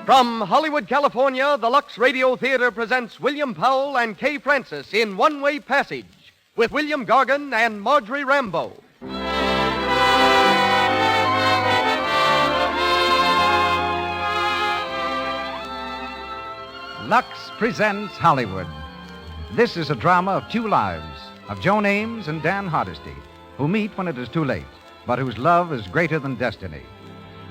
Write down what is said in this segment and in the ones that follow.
From Hollywood, California, the Lux Radio Theatre presents William Powell and Kay Francis in One-Way Passage with William Gargan and Marjorie Rambeau. Lux presents Hollywood. This is a drama of two lives, of Joan Ames and Dan Hardesty, who meet when it is too late, but whose love is greater than destiny.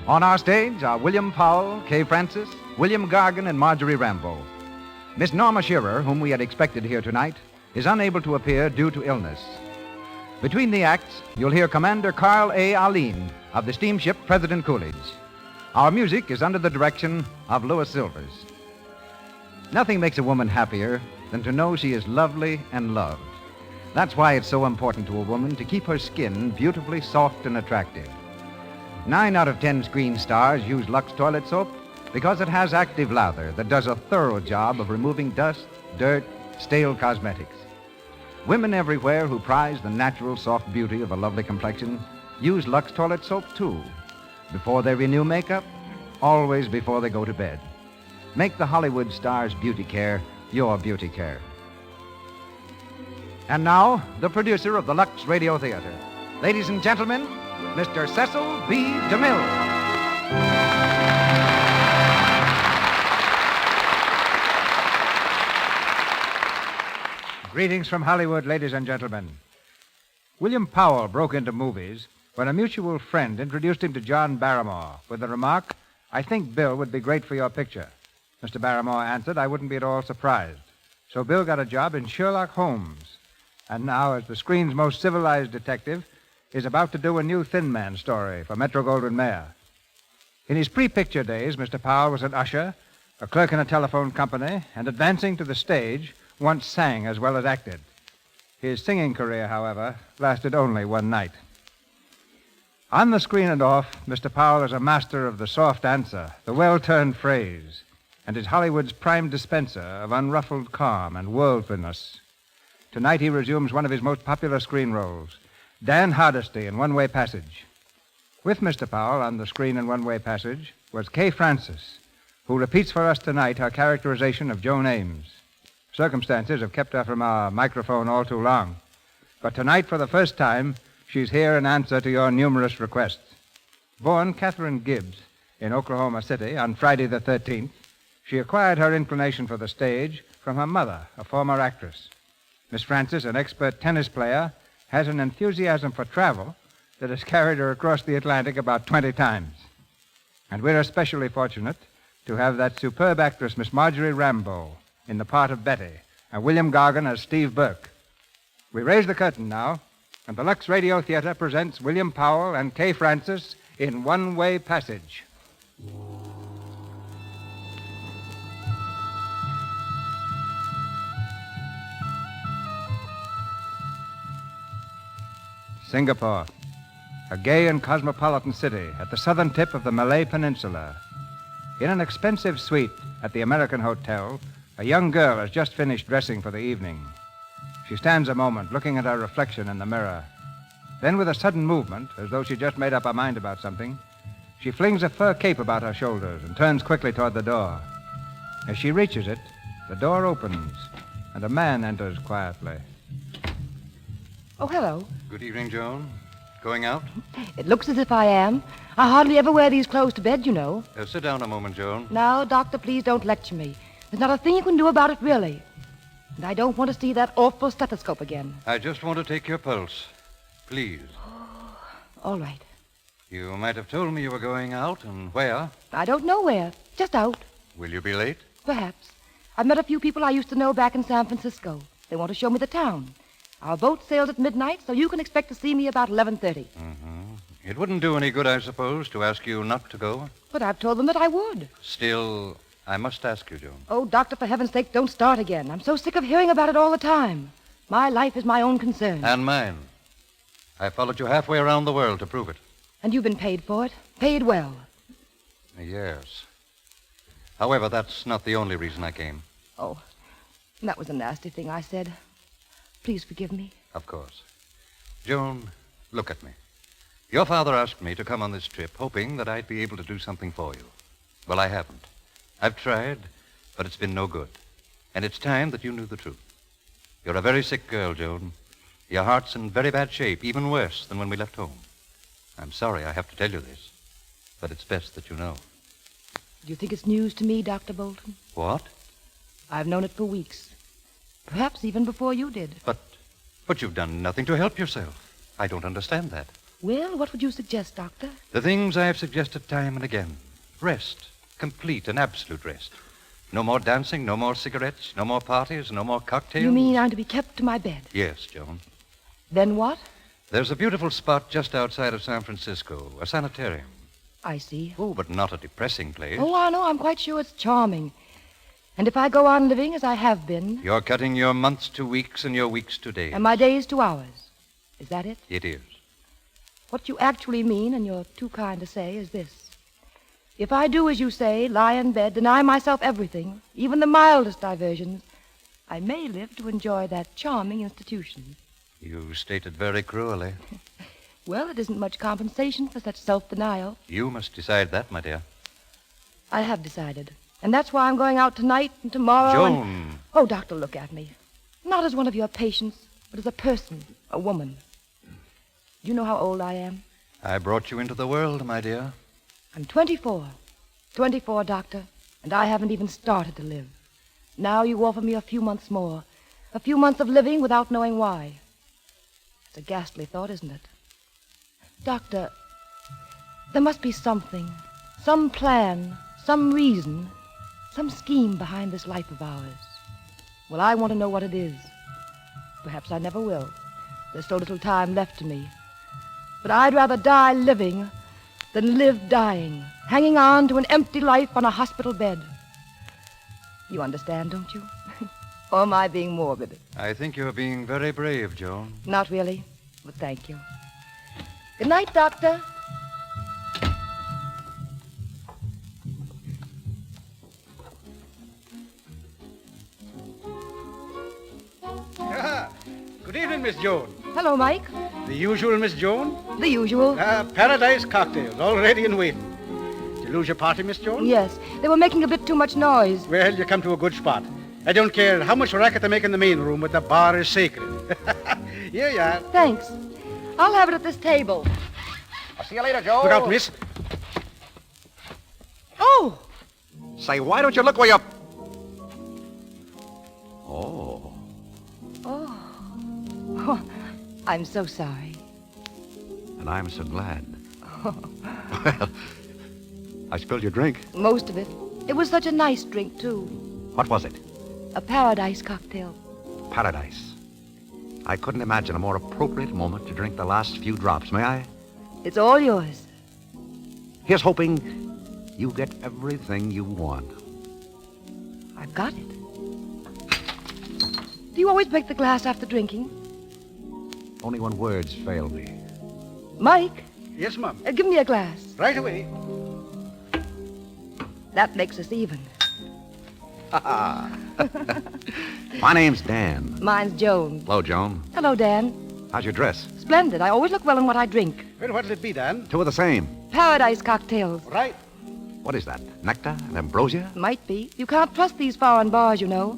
On our stage are William Powell, Kay Francis, William Gargan, and Marjorie Rambeau. Miss Norma Shearer, whom we had expected here tonight, is unable to appear due to illness. Between the acts, you'll hear Commander Carl A. Arleen of the steamship President Coolidge. Our music is under the direction of Louis Silvers. Nothing makes a woman happier than to know she is lovely and loved. That's why it's so important to a woman to keep her skin beautifully soft and attractive. 9 out of 10 screen stars use Lux toilet soap because it has active lather that does a thorough job of removing dust, dirt, stale cosmetics. Women everywhere who prize the natural soft beauty of a lovely complexion use Lux toilet soap too. Before they renew makeup, always before they go to bed. Make the Hollywood stars' beauty care your beauty care. And now, the producer of the Lux Radio Theatre. Ladies and gentlemen, Mr. Cecil B. DeMille. Greetings from Hollywood, ladies and gentlemen. William Powell broke into movies when a mutual friend introduced him to John Barrymore with the remark, "I think Bill would be great for your picture." Mr. Barrymore answered, "I wouldn't be at all surprised." So Bill got a job in Sherlock Holmes, and now, as the screen's most civilized detective, is about to do a new Thin Man story for Metro-Goldwyn-Mayer. In his pre-picture days, Mr. Powell was an usher, a clerk in a telephone company, and advancing to the stage, once sang as well as acted. His singing career, however, lasted only one night. On the screen and off, Mr. Powell is a master of the soft answer, the well-turned phrase, and is Hollywood's prime dispenser of unruffled calm and worldliness. Tonight he resumes one of his most popular screen roles, Dan Hardesty in One-Way Passage. With Mr. Powell on the screen in One-Way Passage was Kay Francis, who repeats for us tonight her characterization of Joan Ames. Circumstances have kept her from our microphone all too long, but tonight, for the first time, she's here in answer to your numerous requests. Born Catherine Gibbs in Oklahoma City on Friday the 13th, she acquired her inclination for the stage from her mother, a former actress. Miss Francis, an expert tennis player, has an enthusiasm for travel that has carried her across the Atlantic about 20 times. And we're especially fortunate to have that superb actress, Miss Marjorie Rambeau, in the part of Betty, and William Gargan as Steve Burke. We raise the curtain now, and the Lux Radio Theatre presents William Powell and Kay Francis in One-Way Passage. Singapore, a gay and cosmopolitan city at the southern tip of the Malay Peninsula. In an expensive suite at the American Hotel, a young girl has just finished dressing for the evening. She stands a moment looking at her reflection in the mirror. Then, with a sudden movement, as though she just made up her mind about something, she flings a fur cape about her shoulders and turns quickly toward the door. As she reaches it, the door opens, and a man enters quietly. Oh, hello. Good evening, Joan. Going out? It looks as if I am. I hardly ever wear these clothes to bed, you know. Sit down a moment, Joan. Now, Doctor, please don't lecture me. There's not a thing you can do about it, really. And I don't want to see that awful stethoscope again. I just want to take your pulse. Please. Oh, all right. You might have told me you were going out, and where? I don't know where. Just out. Will you be late? Perhaps. I've met a few people I used to know back in San Francisco. They want to show me the town. Our boat sails at midnight, so you can expect to see me about 11:30. Mm-hmm. It wouldn't do any good, I suppose, to ask you not to go. But I've told them that I would. Still, I must ask you, Joan. Oh, Doctor, for heaven's sake, don't start again. I'm so sick of hearing about it all the time. My life is my own concern. And mine. I followed you halfway around the world to prove it. And you've been paid for it? Paid well. Yes. However, that's not the only reason I came. Oh, that was a nasty thing I said. Please forgive me. Of course. Joan, look at me. Your father asked me to come on this trip, hoping that I'd be able to do something for you. Well, I haven't. I've tried, but it's been no good. And it's time that you knew the truth. You're a very sick girl, Joan. Your heart's in very bad shape, even worse than when we left home. I'm sorry I have to tell you this, but it's best that you know. Do you think it's news to me, Dr. Bolton? What? I've known it for weeks. Perhaps even before you did. But you've done nothing to help yourself. I don't understand that. Well, what would you suggest, Doctor? The things I have suggested time and again. Rest. Complete and absolute rest. No more dancing, no more cigarettes, no more parties, no more cocktails. You mean I'm to be kept to my bed? Yes, Joan. Then what? There's a beautiful spot just outside of San Francisco, a sanitarium. I see. Oh, but not a depressing place. Oh, I know. I'm quite sure it's charming. And if I go on living as I have been... You're cutting your months to weeks and your weeks to days. And my days to hours. Is that it? It is. What you actually mean, and you're too kind to say, is this. If I do as you say, lie in bed, deny myself everything, even the mildest diversions, I may live to enjoy that charming institution. You state it very cruelly. Well, it isn't much compensation for such self-denial. You must decide that, my dear. I have decided. And that's why I'm going out tonight and tomorrow. Joan! Oh, Doctor, look at me. Not as one of your patients, but as a person, a woman. Do you know how old I am? I brought you into the world, my dear. I'm 24. 24, Doctor, and I haven't even started to live. Now you offer me a few months more. A few months of living without knowing why. It's a ghastly thought, isn't it? Doctor, there must be something, some plan, some reason, some scheme behind this life of ours. Well, I want to know what it is. Perhaps I never will. There's so little time left to me. But I'd rather die living than live dying, hanging on to an empty life on a hospital bed. You understand, don't you? Or am I being morbid? I think you're being very brave, Joan. Not really, but thank you. Good night, Doctor. Good evening, Miss Joan. Hello, Mike. The usual, Miss Joan? The usual. Paradise cocktails, all ready and waiting. Did you lose your party, Miss Joan? Yes, they were making a bit too much noise. Well, you come to a good spot. I don't care how much racket they make in the main room, but the bar is sacred. Here you are. Thanks. I'll have it at this table. I'll see you later, Joe. Look out, miss. Oh! Say, why don't you look where you're... Oh. Oh, I'm so sorry. And I'm so glad. Well, I spilled your drink. Most of it. It was such a nice drink, too. What was it? A paradise cocktail. Paradise. I couldn't imagine a more appropriate moment to drink the last few drops, may I? It's all yours. Here's hoping you get everything you want. I've got it. Do you always break the glass after drinking? Only when words fail me. Mike, Yes, Mum. give me a glass. Right away. That makes us even. My name's Dan. Mine's Joan. Hello, Joan. Hello, Dan. How's your dress? Splendid. I always look well in what I drink. Well, what'll it be, Dan? Two of the same. Paradise cocktails. Right. What is that? Nectar and ambrosia? Might be. You can't trust these foreign bars, you know.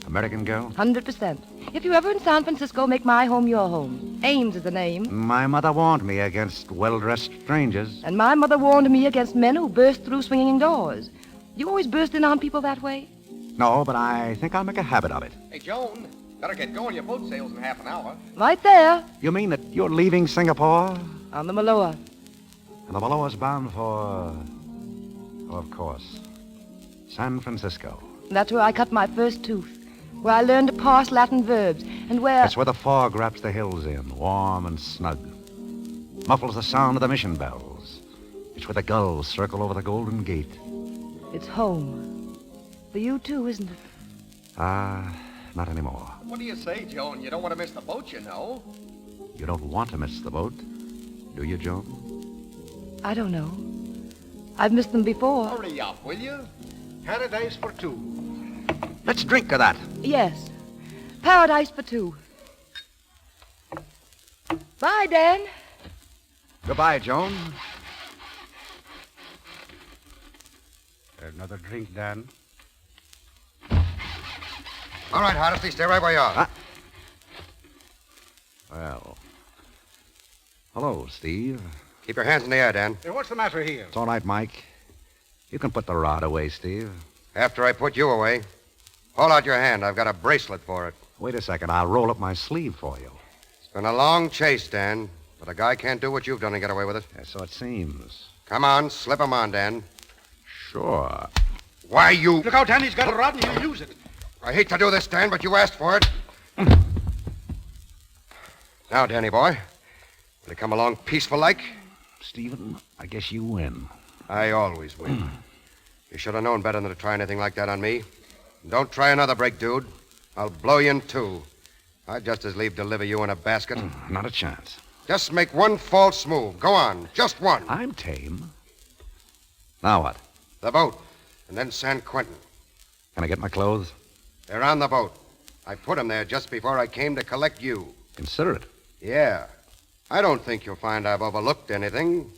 American girl? 100%. If you're ever in San Francisco, make my home your home. Ames is the name. My mother warned me against well-dressed strangers. And my mother warned me against men who burst through swinging doors. You always burst in on people that way? No, but I think I'll make a habit of it. Hey, Joan, better get going. Your boat sails in half an hour. Right there, You mean that you're leaving Singapore? on the Maloa. And the Maloa's bound for... Oh, of course. San Francisco. That's where I cut my first tooth, where I learned to parse Latin verbs, and where... That's where the fog wraps the hills in, warm and snug. Muffles the sound of the mission bells. It's where the gulls circle over the Golden Gate. It's home. For you, too, isn't it? Not anymore. What do you say, Joan? You don't want to miss the boat, you know. You don't want to miss the boat, do you, Joan? I don't know. I've missed them before. Hurry up, will you? Paradise for two. Let's drink to that. Yes. Paradise for two. Bye, Dan. Goodbye, Joan. Another drink, Dan? All right, Hardesty, stay right where you are. Well. Hello, Steve. Keep your hands in the air, Dan. Hey, what's the matter here? It's all right, Mike. You can put the rod away, Steve. After I put you away, hold out your hand. I've got a bracelet for it. Wait a second. I'll roll up my sleeve for you. It's been a long chase, Dan, but a guy can't do what you've done and get away with it. Yeah, so it seems. Come on, slip him on, Dan. Sure. Why, you... Look out, Dan. He's got a rod and he'll use it. I hate to do this, Dan, but you asked for it. Now, Danny boy, will you come along peaceful like? Stephen, I guess you win. I always win. You should have known better than to try anything like that on me. Don't try another break, dude. I'll blow you in two. I'd just as leave deliver you in a basket. Not a chance. Just make one false move. Go on. Just one. I'm tame. Now what? The boat. And then San Quentin. Can I get my clothes? They're on the boat. I put them there just before I came to collect you. Consider it. Yeah. I don't think you'll find I've overlooked anything.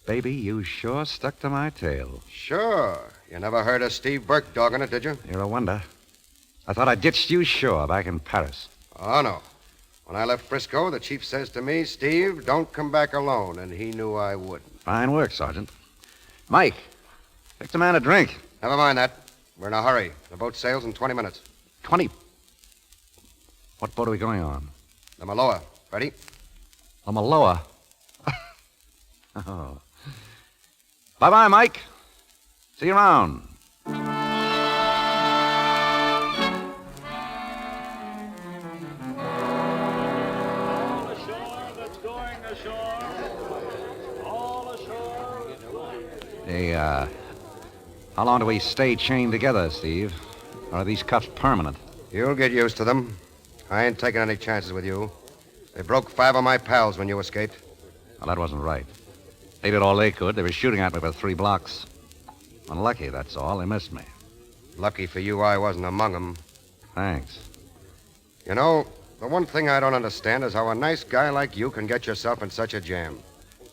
Baby, you sure stuck to my tail. Sure. You never heard of Steve Burke dogging it, did you? You're a wonder. I thought I ditched you sure back in Paris. Oh, no. When I left Frisco, the chief says to me, Steve, don't come back alone, and he knew I wouldn't. Fine work, Sergeant. Mike, fix the man a drink. Never mind that. We're in a hurry. The boat sails in 20 minutes. 20. What boat are we going on? The Maloa. Ready? The Maloa. Oh. Bye-bye, Mike. See you around. All ashore that's going ashore. All ashore that's going ashore. Hey, how long do we stay chained together, Steve? Or are these cuffs permanent? You'll get used to them. I ain't taking any chances with you. They broke 5 of my pals when you escaped. Well, that wasn't right. They did all they could. They were shooting at me for 3 blocks. Unlucky, that's all. They missed me. Lucky for you, I wasn't among them. Thanks. You know, the one thing I don't understand is how a nice guy like you can get yourself in such a jam.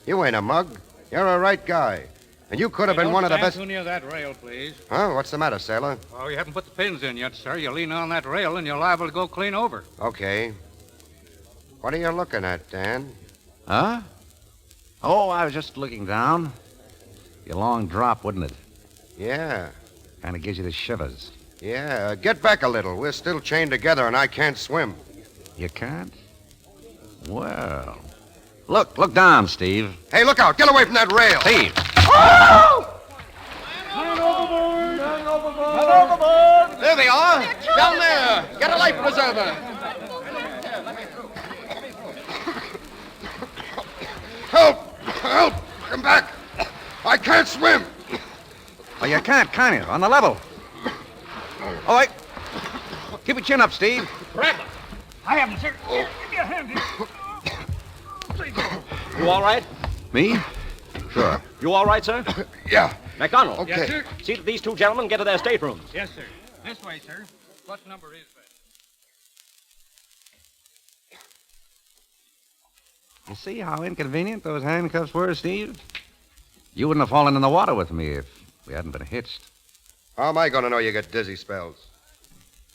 You ain't a mug. You're a right guy. And you could have been one of the best... Don't stand too near that rail, please. Huh? What's the matter, sailor? Oh, you haven't put the pins in yet, sir. You lean on that rail and you're liable to go clean over. Okay. What are you looking at, Dan? Huh? Oh, I was just looking down. Be a long drop, wouldn't it? Yeah. Kind of gives you the shivers. Yeah. Get back a little. We're still chained together and I can't swim. You can't? Well... Look down, Steve. Hey, look out. Get away from that rail. Steve! There they are. Down there. Get a life preserver. Help! Help! Come back. I can't swim. Oh, you can't, can you? On the level. All right. Keep your chin up, Steve. Grab him. I haven't, sir. Here, give me a hand here. You all right? Me? Sure. You all right, sir? Yeah. MacDonald. Okay. Yes, sir. See that these 2 gentlemen get to their staterooms. Yes, sir. This way, sir. What number is that? You see how inconvenient those handcuffs were, Steve? You wouldn't have fallen in the water with me if we hadn't been hitched. How am I going to know you get dizzy spells?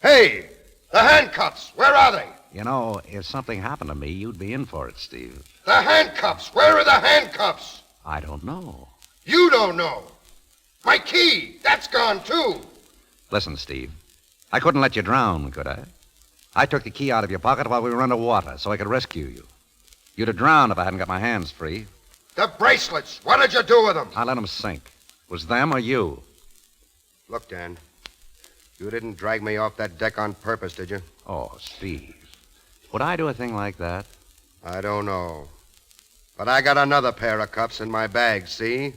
Hey! The handcuffs! Where are they? You know, if something happened to me, you'd be in for it, Steve. The handcuffs! Where are the handcuffs? I don't know. You don't know. My key! That's gone, too. Listen, Steve. I couldn't let you drown, could I? I took the key out of your pocket while we were underwater so I could rescue you. You'd have drowned if I hadn't got my hands free. The bracelets! What did you do with them? I let them sink. It was them or you. Look, Dan. You didn't drag me off that deck on purpose, did you? Oh, Steve. Would I do a thing like that? I don't know. But I got another pair of cuffs in my bag, see?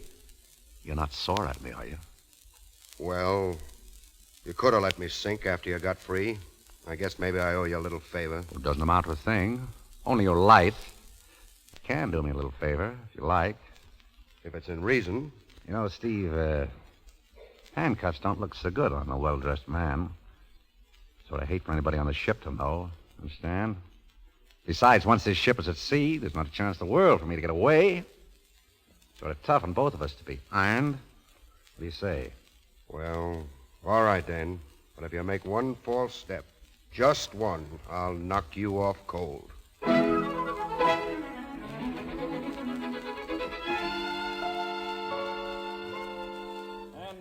You're not sore at me, are you? Well, you could have let me sink after you got free. I guess maybe I owe you a little favor. It doesn't amount to a thing. Only your life. You can do me a little favor, if you like. If it's in reason. You know, Steve, handcuffs don't look so good on a well-dressed man. Sort of hate for anybody on the ship to know. Understand? Besides, once this ship is at sea, there's not a chance in the world for me to get away. Sort of tough on both of us to be ironed. What do you say? Well, all right then. But if you make one false step, just one, I'll knock you off cold.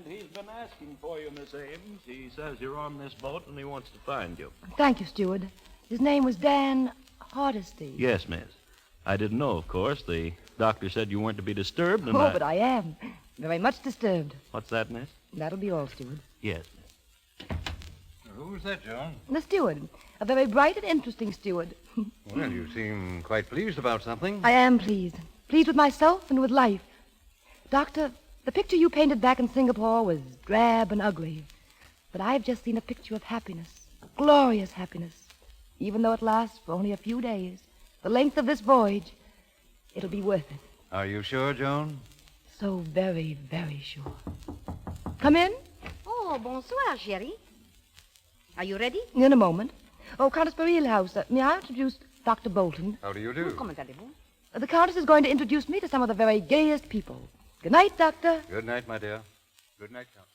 He's been asking for you, Miss Ames. He says you're on this boat and he wants to find you. Thank you, steward. His name was Dan Hardesty. Yes, miss. I didn't know, of course. The doctor said you weren't to be disturbed, and But I am. Very much disturbed. What's that, miss? That'll be all, steward. Yes, miss. Who's that, Joan? The steward. A very bright and interesting steward. Well, you seem quite pleased about something. I am pleased. Pleased with myself and with life. Doctor, the picture you painted back in Singapore was drab and ugly. But I've just seen a picture of happiness. Glorious happiness. Even though it lasts for only a few days. The length of this voyage. It'll be worth it. Are you sure, Joan? So very, very sure. Come in. Oh, bonsoir, chérie. Are you ready? In a moment. Oh, Countess Bareilles, may I introduce Dr. Bolton? How do you do? Comment allez-vous? The Countess is going to introduce me to some of the very gayest people. Good night, Doctor. Good night, my dear. Good night, Count.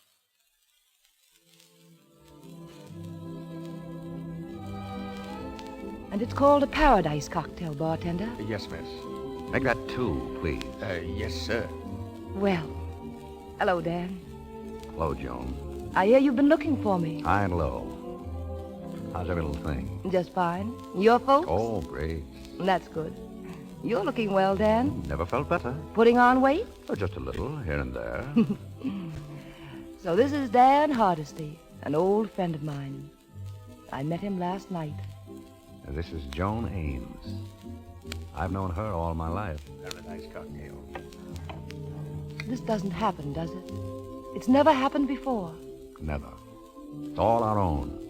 And it's called a paradise cocktail, bartender. Yes, miss. Make that 2, please. Yes, sir. Well, hello, Dan. Hello, Joan. I hear you've been looking for me. High and low. How's every little thing? Just fine. Your folks? Oh, great. That's good. You're looking well, Dan. Never felt better. Putting on weight? Oh, just a little, here and there. So this is Dan Hardesty, an old friend of mine. I met him last night. And this is Joan Ames. I've known her all my life. Very nice cocktail. This doesn't happen, does it? It's never happened before. Never. It's all our own.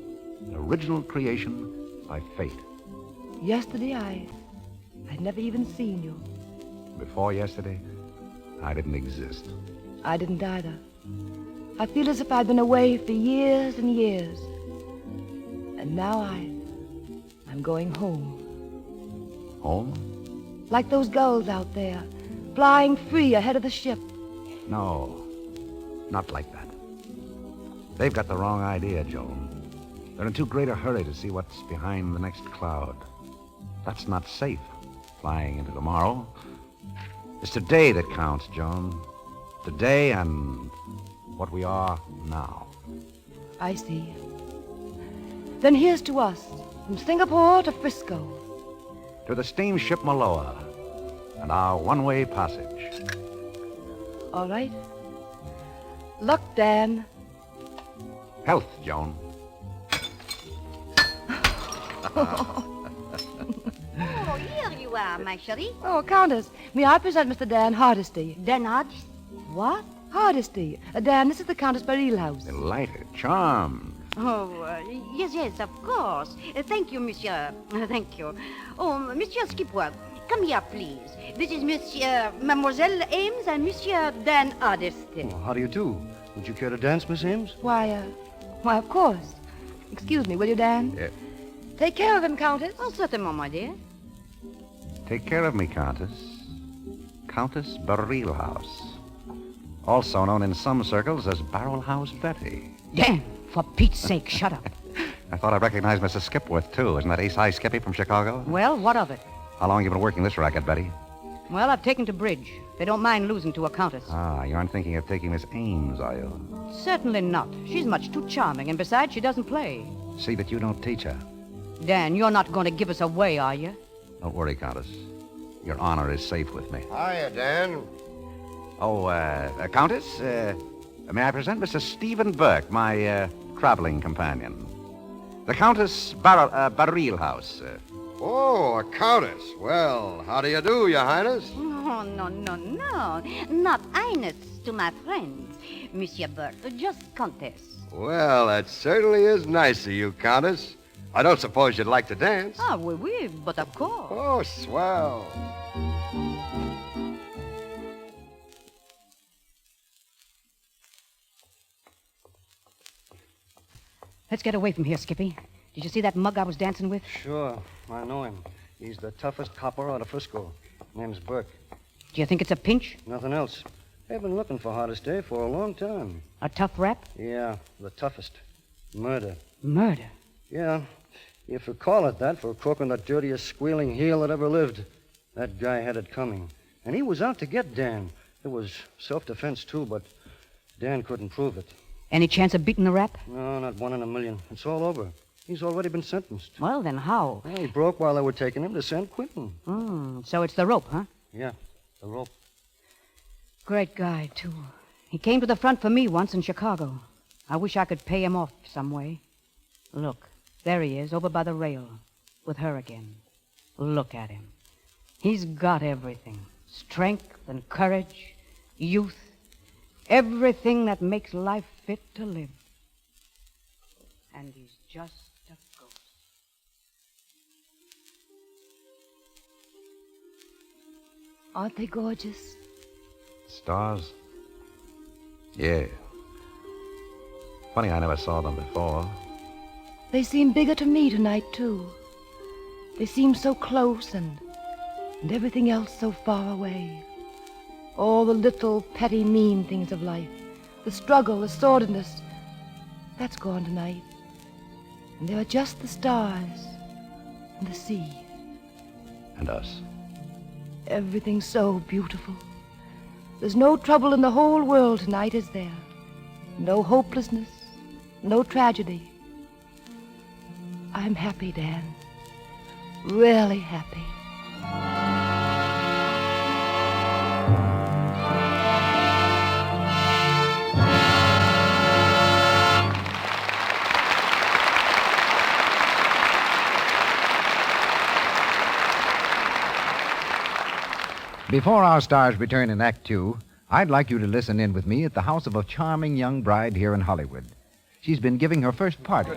An original creation by fate. Yesterday, I'd never even seen you. Before yesterday, I didn't exist. I didn't either. I feel as if I'd been away for years and years. And now I'm going home. Home? Like those gulls out there, flying free ahead of the ship. No, not like that. They've got the wrong idea, Joan. They're in too great a hurry to see what's behind the next cloud. That's not safe, flying into tomorrow. It's today that counts, Joan. Today and what we are now. I see. Then here's to us, from Singapore to Frisco. To the steamship Maloa and our one-way passage. All right. Luck, Dan. Health, Joan. Oh, here you are, my chérie. Oh, Countess, may I present Mr. Dan Hardesty? Dan Hardesty? What? Hardesty. Dan, this is the Countess Bareilles. Delighted, charmed. Oh, yes, of course. Thank you, monsieur. Thank you. Oh, Monsieur Skipworth, come here, please. This is Mademoiselle Ames and Monsieur Dan Hardesty. Oh, how do you do? Would you care to dance, Miss Ames? Why, of course. Excuse me, will you, Dan? Yes. Take care of him, Countess. Oh, certainement, my dear. Take care of me, Countess. Countess Bareilles. Also known in some circles as Barrel House Betty. Dan, for Pete's sake, shut up. I thought I recognized Mrs. Skipworth, too. Isn't that Ace-High Skippy from Chicago? Well, what of it? How long have you been working this racket, Betty? Well, I've taken to bridge. They don't mind losing to a countess. Ah, you aren't thinking of taking Miss Ames, are you? Certainly not. She's much too charming, and besides, she doesn't play. See that you don't teach her. Dan, you're not going to give us away, are you? Don't worry, Countess. Your honor is safe with me. Hiya, Dan. Oh, Countess, may I present Mr. Stephen Burke, my traveling companion. The Countess Bareilles. Oh, a countess. Well, how do you do, Your Highness? Oh, no. Not Highness to my friends. Monsieur Burke, just Countess. Well, that certainly is nice of you, Countess. I don't suppose you'd like to dance? Ah, oui, but of course. Oh, swell. Let's get away from here, Skippy. Did you see that mug I was dancing with? Sure, I know him. He's the toughest copper out of Frisco. Name's Burke. Do you think it's a pinch? Nothing else. I've been looking for Hardesty for a long time. A tough rap? Yeah, the toughest. Murder. Murder? Yeah, if you call it that for a crook on the dirtiest squealing heel that ever lived. That guy had it coming. And he was out to get Dan. It was self-defense, too, but Dan couldn't prove it. Any chance of beating the rap? No, not 1 in a million. It's all over. He's already been sentenced. Well, then how? Well, he broke while they were taking him to San Quentin. So it's the rope, huh? Yeah, the rope. Great guy, too. He came to the front for me once in Chicago. I wish I could pay him off some way. Look, there he is, over by the rail, with her again. Look at him. He's got everything. Strength and courage, youth, everything that makes life fit to live. And he's just a ghost. Aren't they gorgeous? Stars? Yeah. Funny I never saw them before. They seem bigger to me tonight, too. They seem so close and everything else so far away. All the little, petty, mean things of life. The struggle, the sordidness. That's gone tonight. And there are just the stars and the sea. And us. Everything's so beautiful. There's no trouble in the whole world tonight, is there? No hopelessness, no tragedy. I'm happy, Dan. Really happy. Before our stars return in Act Two, I'd like you to listen in with me at the house of a charming young bride here in Hollywood. She's been giving her first party.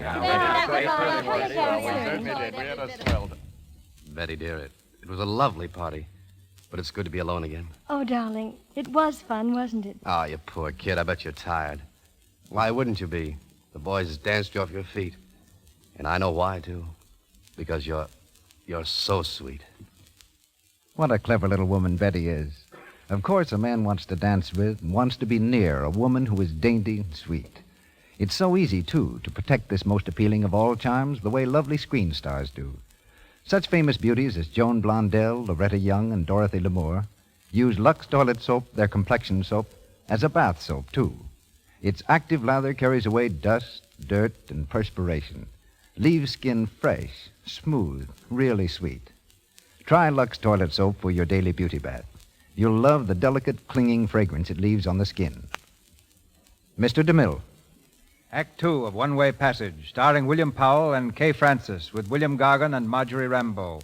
Betty, dear, it was a lovely party. But it's good to be alone again. Oh, darling, it was fun, wasn't it? Oh, you poor kid. I bet you're tired. Why wouldn't you be? The boys has danced you off your feet. And I know why, too. Because you're so sweet. What a clever little woman Betty is. Of course, a man wants to dance with and wants to be near a woman who is dainty and sweet. It's so easy, too, to protect this most appealing of all charms the way lovely screen stars do. Such famous beauties as Joan Blondell, Loretta Young, and Dorothy Lamour use Lux toilet soap, their complexion soap, as a bath soap, too. Its active lather carries away dust, dirt, and perspiration. Leaves skin fresh, smooth, really sweet. Try Lux toilet soap for your daily beauty bath. You'll love the delicate, clinging fragrance it leaves on the skin. Mr. DeMille. Act Two of One Way Passage, starring William Powell and Kay Francis, with William Gargan and Marjorie Rambeau.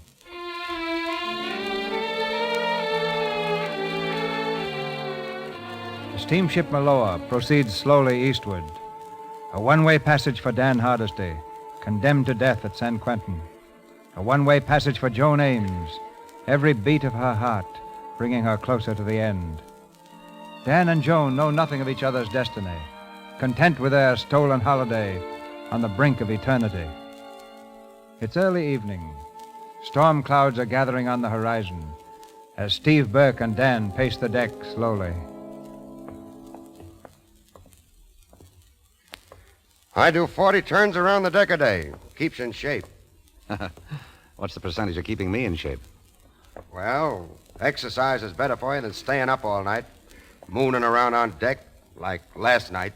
The steamship Maloa proceeds slowly eastward. A one-way passage for Dan Hardesty, condemned to death at San Quentin. A one-way passage for Joan Ames, every beat of her heart bringing her closer to the end. Dan and Joan know nothing of each other's destiny, content with their stolen holiday on the brink of eternity. It's early evening. Storm clouds are gathering on the horizon as Steve Burke and Dan pace the deck slowly. I do 40 turns around the deck a day. Keeps you in shape. What's the percentage of keeping me in shape? Well, exercise is better for you than staying up all night, mooning around on deck like last night.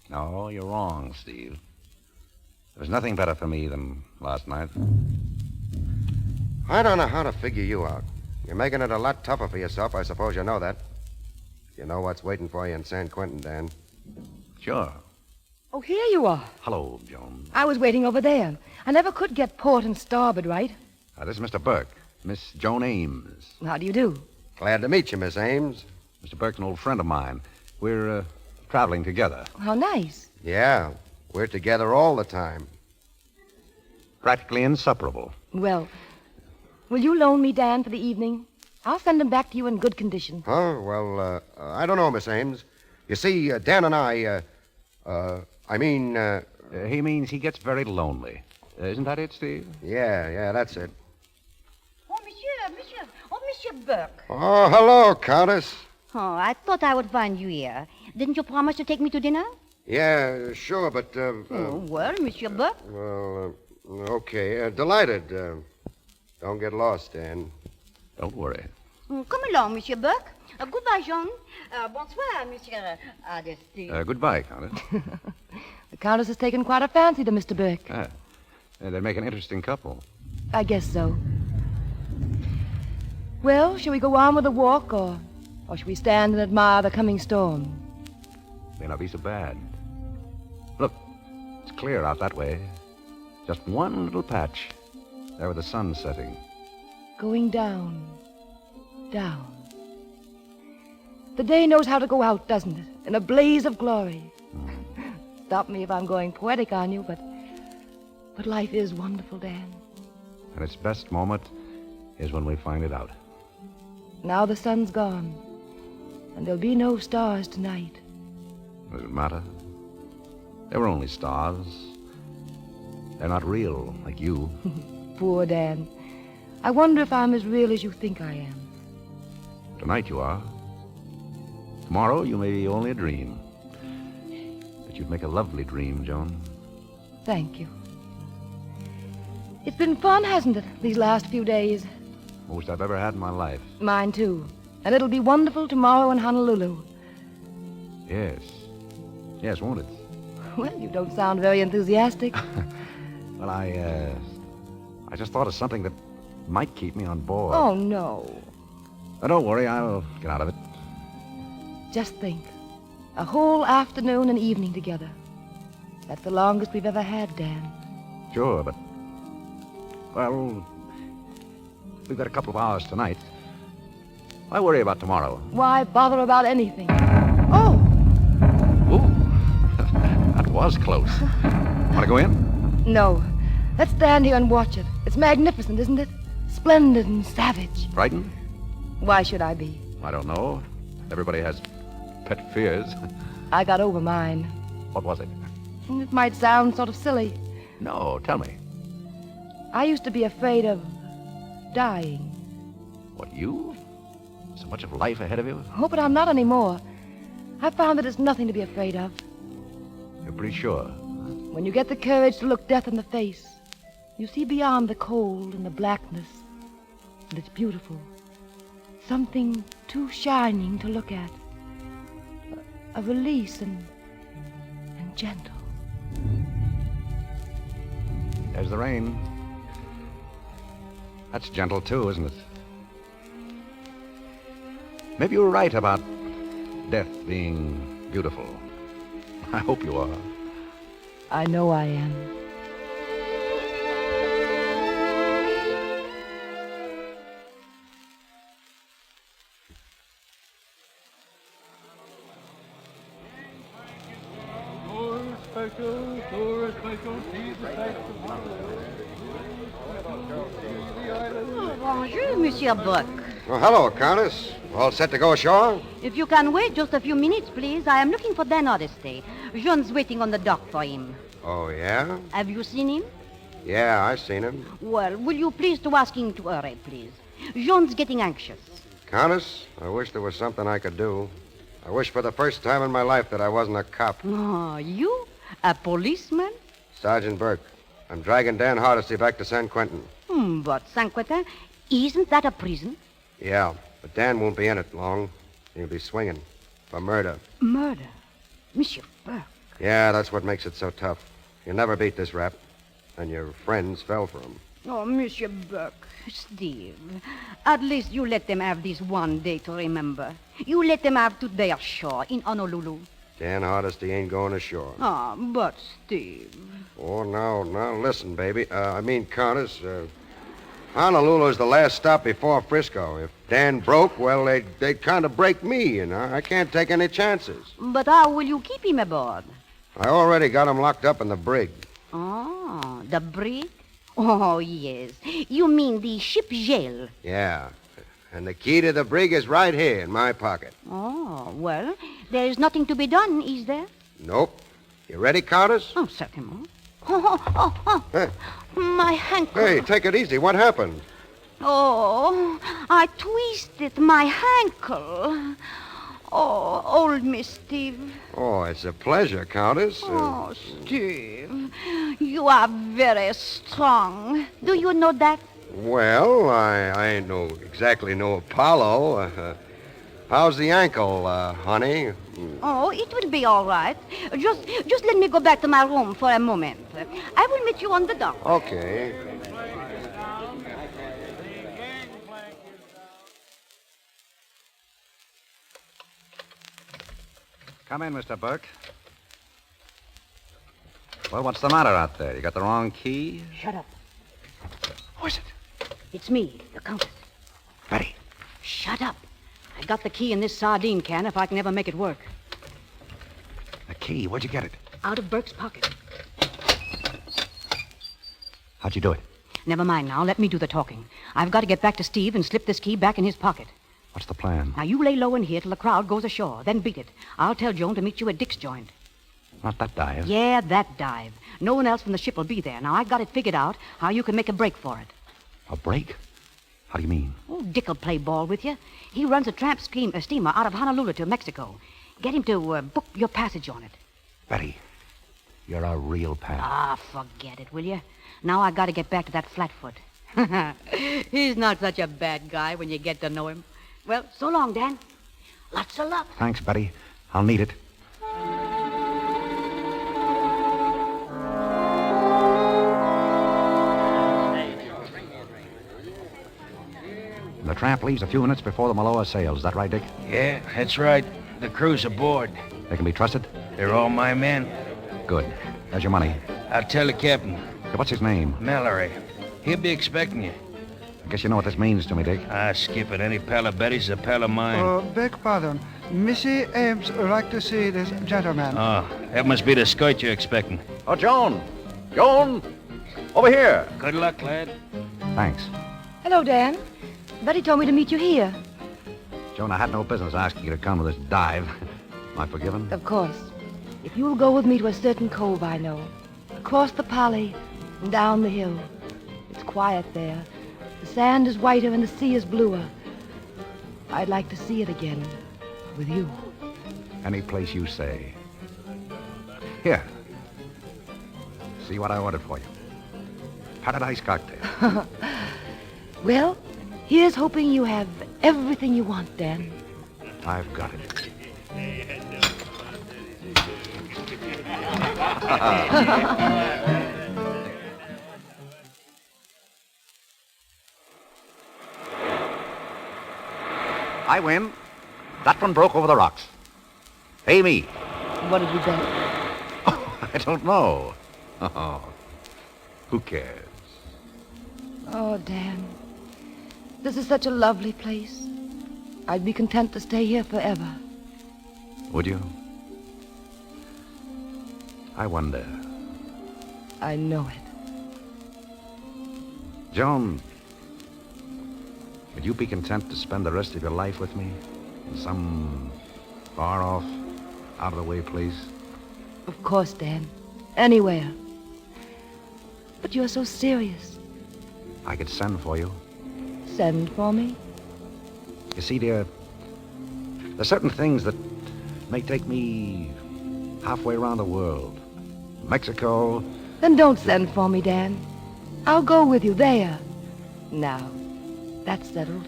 No, you're wrong, Steve. There's nothing better for me than last night. I don't know how to figure you out. You're making it a lot tougher for yourself. I suppose you know that. You know what's waiting for you in San Quentin, Dan. Sure. Oh, here you are. Hello, Joan. I was waiting over there. I never could get port and starboard right. This is Mr. Burke. Miss Joan Ames. How do you do? Glad to meet you, Miss Ames. Mr. Burke's an old friend of mine. We're traveling together. How nice. Yeah, we're together all the time. Practically inseparable. Well, will you loan me Dan for the evening? I'll send him back to you in good condition. Huh? Well, I don't know, Miss Ames. You see, Dan and I, he means he gets very lonely. Isn't that it, Steve? Yeah, that's it. Oh, Monsieur Burke. Oh, hello, Countess. Oh, I thought I would find you here. Didn't you promise to take me to dinner? Yeah, sure, but... Well, Monsieur Burke. Well, okay. Delighted. Don't get lost, Dan. Don't worry. Come along, Monsieur Burke. Goodbye, Jean. Bonsoir, Monsieur Hardesty. Goodbye, Countess. The Countess has taken quite a fancy to Mr. Burke. They make an interesting couple. I guess so. Well, shall we go on with the walk, or shall we stand and admire the coming storm? May not be so bad. Look, it's clear out that way. Just one little patch. There where the sun's setting. Going down, down. The day knows how to go out, doesn't it? In a blaze of glory. Stop me if I'm going poetic on you, but life is wonderful, Dan. And its best moment is when we find it out. Now the sun's gone, and there'll be no stars tonight. Does it matter? They were only stars. They're not real, like you. Poor Dan. I wonder if I'm as real as you think I am. Tonight you are. Tomorrow you may be only a dream. But you'd make a lovely dream, Joan. Thank you. It's been fun, hasn't it, these last few days? Most I've ever had in my life. Mine, too. And it'll be wonderful tomorrow in Honolulu. Yes. Yes, won't it? Well, you don't sound very enthusiastic. Well, I just thought of something that might keep me on board. Oh, no. Don't worry, I'll get out of it. Just think. A whole afternoon and evening together. That's the longest we've ever had, Dan. Sure, but... Well, we've got a couple of hours tonight. Why worry about tomorrow? Why bother about anything? Oh! Ooh, that was close. Want to go in? No. Let's stand here and watch it. It's magnificent, isn't it? Splendid and savage. Frightened? Why should I be? I don't know. Everybody has pet fears. I got over mine. What was it? It might sound sort of silly. No, tell me. I used to be afraid of dying. What, you? So much of life ahead of you? Oh, but I'm not anymore. I found that it's nothing to be afraid of. You're pretty sure? When you get the courage to look death in the face, you see beyond the cold and the blackness, and it's beautiful. Something too shining to look at. A release and gentle. There's the rain. That's gentle, too, isn't it? Maybe you were right about death being beautiful. I hope you are. I know I am. Bonjour, Monsieur Burke. Oh, hello, Countess. All set to go ashore? If you can wait just a few minutes, please. I am looking for Dan Hardesty. Jean's waiting on the dock for him. Oh, yeah? Have you seen him? Yeah, I've seen him. Well, will you please to ask him to hurry, please? Jean's getting anxious. Countess, I wish there was something I could do. I wish for the first time in my life that I wasn't a cop. Oh, you? A policeman? Sergeant Burke, I'm dragging Dan Hardesty back to San Quentin. But San Quentin, isn't that a prison? Yeah, but Dan won't be in it long. He'll be swinging for murder. Murder? Monsieur Burke. Yeah, that's what makes it so tough. You'll never beat this rap. And your friends fell for him. Oh, Monsieur Burke, Steve, at least you let them have this one day to remember. You let them have to their shore in Honolulu. Dan Hardesty ain't going ashore. Ah, but Steve. Oh, now, listen, baby. Countess, Honolulu's the last stop before Frisco. If Dan broke, well, they'd kind of break me, you know. I can't take any chances. But how will you keep him aboard? I already got him locked up in the brig. Oh, the brig? Oh, yes. You mean the ship jail? Yeah. And the key to the brig is right here in my pocket. Oh, well, there's nothing to be done, is there? Nope. You ready, Countess? Oh, certainly. Oh. Hey. My ankle. Hey, take it easy. What happened? Oh, I twisted my ankle. Oh, old Miss Steve. Oh, it's a pleasure, Countess. Oh, Steve, you are very strong. Do you know that? Well, I ain't exactly no Apollo. How's the ankle, honey? Oh, it will be all right. Just let me go back to my room for a moment. I will meet you on the dock. Okay. Come in, Mr. Burke. Well, what's the matter out there? You got the wrong key? Shut up. Who is it? It's me, the Countess. Betty. Shut up. I got the key in this sardine can if I can ever make it work. The key? Where'd you get it? Out of Burke's pocket. How'd you do it? Never mind now. Let me do the talking. I've got to get back to Steve and slip this key back in his pocket. What's the plan? Now, you lay low in here till the crowd goes ashore. Then beat it. I'll tell Joan to meet you at Dick's joint. Not that dive. Yeah, that dive. No one else from the ship will be there. Now, I got it figured out how you can make a break for it. A break? How do you mean? Oh, Dick'll play ball with you. He runs a tramp steamer out of Honolulu to Mexico. Get him to book your passage on it. Betty, you're a real pal. Ah, forget it, will you? Now I got to get back to that Flatfoot. He's not such a bad guy when you get to know him. Well, so long, Dan. Lots of luck. Thanks, Betty. I'll need it. The tramp leaves a few minutes before the Maloa sails. Is that right, Dick? Yeah, that's right. The crew's aboard. They can be trusted? They're all my men. Good. There's your money. I'll tell the captain. What's his name? Mallory. He'll be expecting you. I guess you know what this means to me, Dick. Ah, skip it. Any pal of Betty's a pal of mine. Beg pardon. Missy Ames would like to see this gentleman. Oh, that must be the scout you're expecting. Oh, Joan! Joan! Over here! Good luck, lad. Thanks. Hello, Dan. Betty told me to meet you here. Joan, I had no business asking you to come to this dive. Am I forgiven? Of course. If you'll go with me to a certain cove I know, across the Polly and down the hill. It's quiet there. The sand is whiter and the sea is bluer. I'd like to see it again with you. Any place you say. Here. See what I ordered for you. Paradise cocktail. Well, here's hoping you have everything you want, Dan. I've got it. I win. That one broke over the rocks. Pay me. What did you bet? Oh, I don't know. Oh, who cares? Oh, Dan. This is such a lovely place. I'd be content to stay here forever. Would you? I wonder. I know it. Joan, would you be content to spend the rest of your life with me? In some far-off, out-of-the-way place? Of course, Dan. Anywhere. But you're so serious. I could send for you. Send for me? You see, dear, there's certain things that may take me halfway around the world. Mexico. Then don't send for me, Dan. I'll go with you there. Now, that's settled.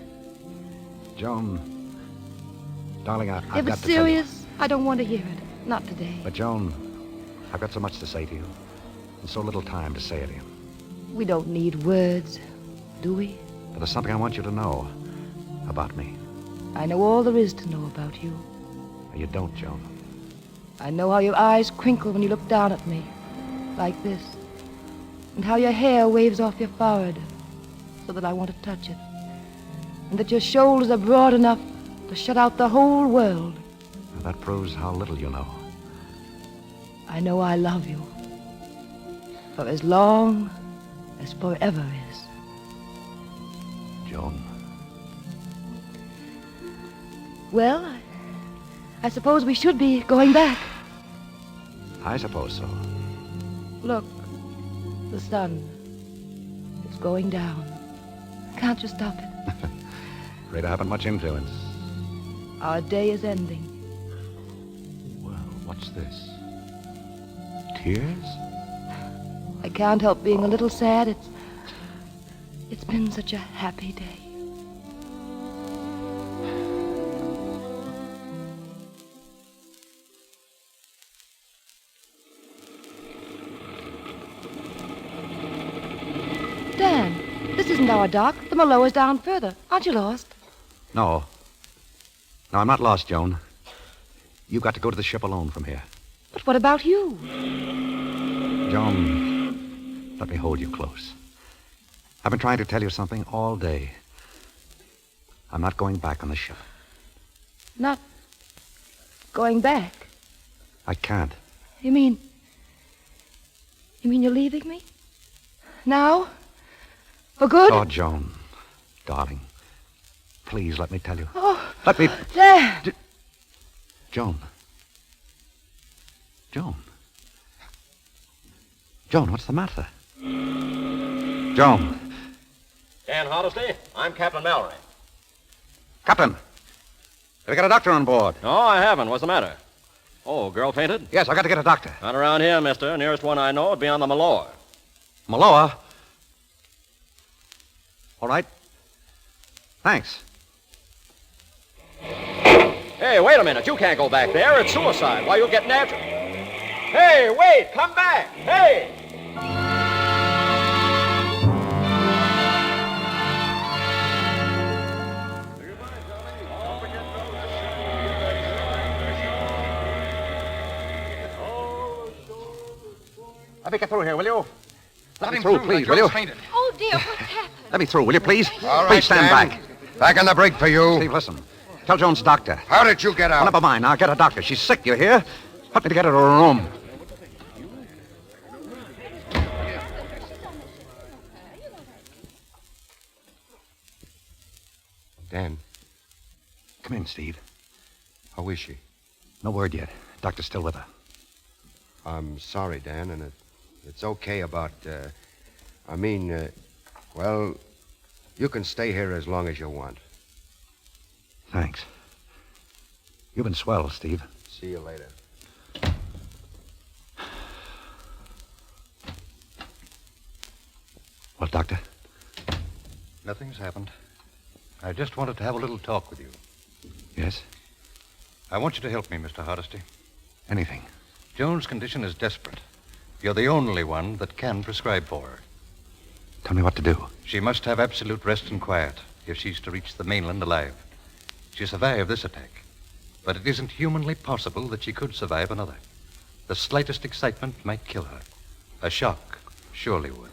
Joan, darling, I've If got to it's tell you. serious, I don't want to hear it. Not today. But, Joan, I've got so much to say to you, and so little time to say it in. We don't need words, do we? But there's something I want you to know about me. I know all there is to know about you. You don't, Joan. I know how your eyes crinkle when you look down at me, like this, and how your hair waves off your forehead, so that I want to touch it, and that your shoulders are broad enough to shut out the whole world. Now, that proves how little you know. I know I love you, for as long as forever is. Joan. Well, I suppose we should be going back. I suppose so. Look, the sun. It's going down. Can't you stop it? Afraid I haven't much influence. Our day is ending. What's this? Tears? I can't help being a little sad. It's been such a happy day. Dan, this isn't our dock. The Malo is down further. Aren't you lost? No. No, I'm not lost, Joan. You've got to go to the ship alone from here. But what about you? Joan, let me hold you close. I've been trying to tell you something all day. I'm not going back on the ship. Not going back? I can't. You mean you're leaving me? Now? For good? Oh, Joan, darling, please let me tell you. Oh, let me... Dad! Joan. Joan, what's the matter? Joan. Dan Hardesty, I'm Captain Mallory. Captain, have you got a doctor on board? No, I haven't. What's the matter? Oh, girl fainted? Yes, I got to get a doctor. Not around here, mister. Nearest one I know would be on the Maloa. Maloa? All right. Thanks. Hey, wait a minute. You can't go back there. It's suicide. Why, you'll get natural. Hey, wait. Come back. Hey! Let me get through here, will you? Let me through, please, will you? Oh, dear, what's happened? Let me through, will you, please? All right, Please stand Dan. back. Back in the brig for you. Steve, listen. Tell Joan's doctor. How did you get out? Oh, never mind. I'll get a doctor. She's sick, you hear? Help me to get her to her room. Dan. Come in, Steve. How is she? No word yet. Doctor's still with her. I'm sorry, Dan, and it's okay about, well, you can stay here as long as you want. Thanks. You've been swell, Steve. See you later. Well, Doctor? Nothing's happened. I just wanted to have a little talk with you. Yes? I want you to help me, Mr. Hardesty. Anything. Joan's condition is desperate. You're the only one that can prescribe for her. Tell me what to do. She must have absolute rest and quiet if she's to reach the mainland alive. She survived this attack, but it isn't humanly possible that she could survive another. The slightest excitement might kill her. A shock surely would.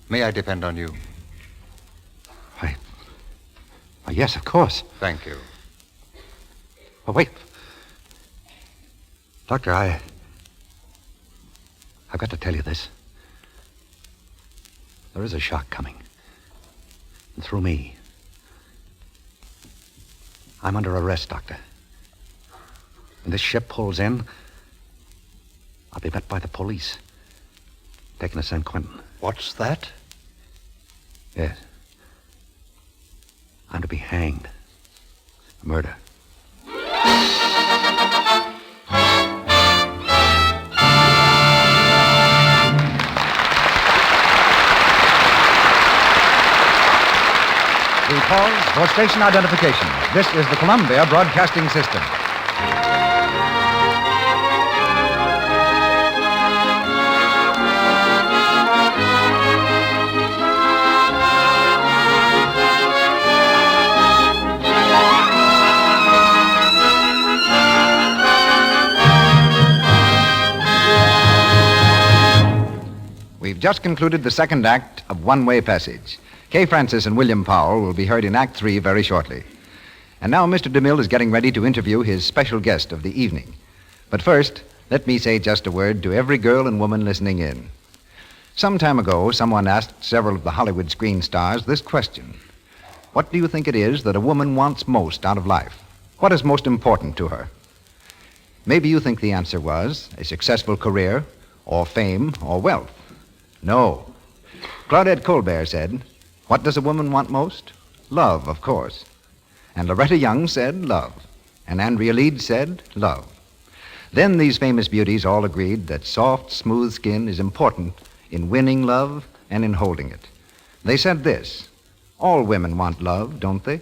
May I depend on you? Yes, of course. Thank you. Oh, wait. Doctor, I've got to tell you this. There is a shock coming. And through me. I'm under arrest, Doctor. When this ship pulls in, I'll be met by the police. Taken to San Quentin. What's that? Yes. I'm to be hanged. Murder. We pause for station identification. This is the Columbia Broadcasting System. We've just concluded the second act of One Way Passage. Kay Francis and William Powell will be heard in Act 3 very shortly. And now Mr. DeMille is getting ready to interview his special guest of the evening. But first, let me say just a word to every girl and woman listening in. Some time ago, someone asked several of the Hollywood screen stars this question. What do you think it is that a woman wants most out of life? What is most important to her? Maybe you think the answer was a successful career, or fame, or wealth. No. Claudette Colbert said, what does a woman want most? Love, of course. And Loretta Young said love. And Andrea Leeds said love. Then these famous beauties all agreed that soft, smooth skin is important in winning love and in holding it. They said this: all women want love, don't they?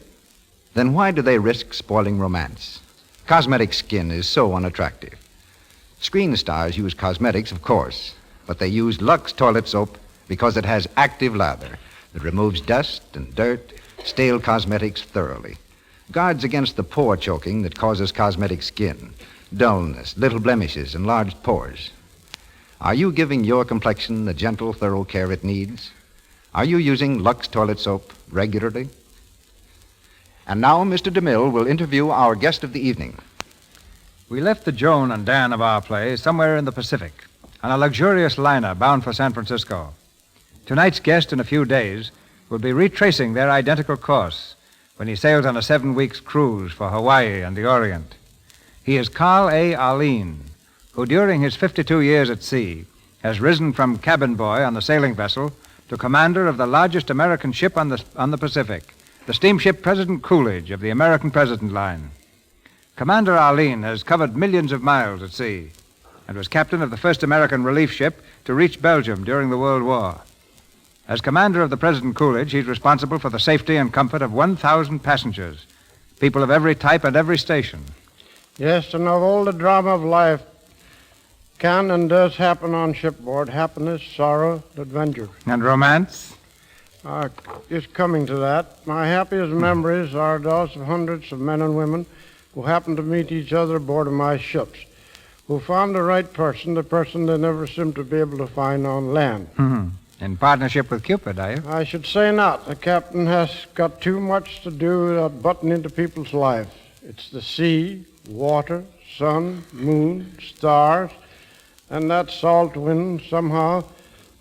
Then why do they risk spoiling romance? Cosmetic skin is so unattractive. Screen stars use cosmetics, of course, but they use Lux toilet soap because it has active lather that removes dust and dirt, stale cosmetics thoroughly. Guards against the pore choking that causes cosmetic skin, dullness, little blemishes, enlarged pores. Are you giving your complexion the gentle, thorough care it needs? Are you using Lux toilet soap regularly? And now Mr. DeMille will interview our guest of the evening. We left the Joan and Dan of our play somewhere in the Pacific on a luxurious liner bound for San Francisco. Tonight's guest in a few days will be retracing their identical course when he sails on a 7-week cruise for Hawaii and the Orient. He is Carl A. Arlene, who during his 52 years at sea has risen from cabin boy on the sailing vessel to commander of the largest American ship on the Pacific, the steamship President Coolidge of the American President Line. Commander Arlene has covered millions of miles at sea and was captain of the first American relief ship to reach Belgium during the World War. As commander of the President Coolidge, he's responsible for the safety and comfort of 1,000 passengers, people of every type and every station. Yes, and of all the drama of life can and does happen on shipboard: happiness, sorrow, adventure. And romance? Just coming to that, my happiest memories are those of hundreds of men and women who happened to meet each other aboard of my ships, who found the right person, the person they never seemed to be able to find on land. Mm-hmm. In partnership with Cupid, are you? I should say not. The captain has got too much to do without butting into people's lives. It's the sea, water, sun, moon, stars, and that salt wind. Somehow